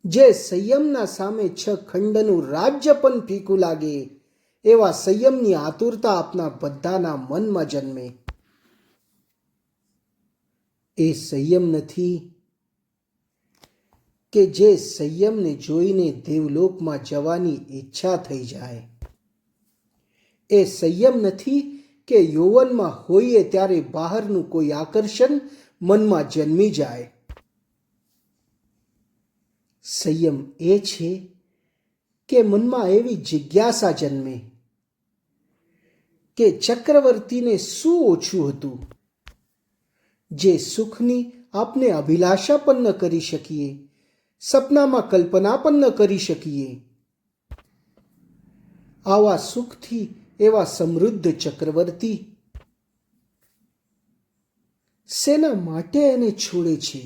જે સંયમના સામે 6 ખંડનું રાજ્ય પણ ફીકું લાગે, એવા સંયમની આતુરતા આપના બધાના મનમાં જન્મે. એ સંયમ નથી કે જે સંયમને જોઈને દેવલોકમાં જવાની ઈચ્છા થઈ જાય. એ સંયમ નથી કે યૌવનમાં હોઈએ ત્યારે બહારનું કોઈ આકર્ષણ મનમાં જન્મી જાય. સંયમ એ છે કે મનમાં એવી જિજ્ઞાસા જન્મે કે ચક્રવર્તીને શું ઓછું હતું, જે સુખની આપને અભિલાષા પણ ન કરી શકીએ, સપનામાં કલ્પના પણ ન કરી શકીએ. આવા સુખથી એવા સમૃદ્ધ ચક્રવર્તી શેના માટે એને છોડે છે?